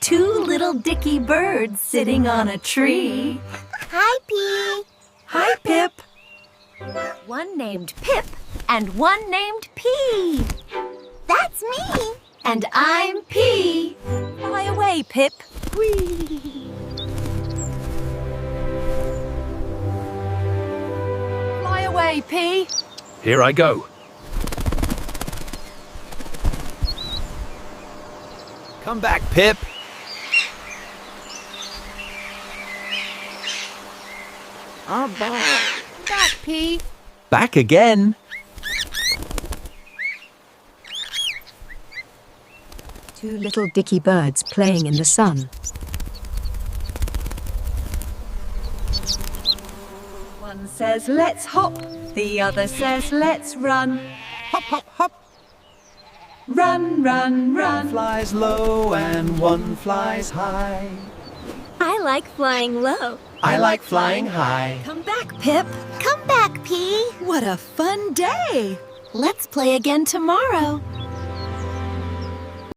two little Dicky birds sitting on a tree. Hi, P. Hi, Pip. One named Pip and one named P. That's me. And I'm P. Fly away, Pip. Whee! Fly away, P. Here I go. Come back, Pip. Back, P. Back again. Two little Dicky birds playing in the sun. One says, let's hop. The other says, let's run. Hop, hop, hop. Run, run, One run. flies low and one flies high. I like flying low. I like flying high. Come back, Pip. Come back, P. What a fun day. Let's play again tomorrow.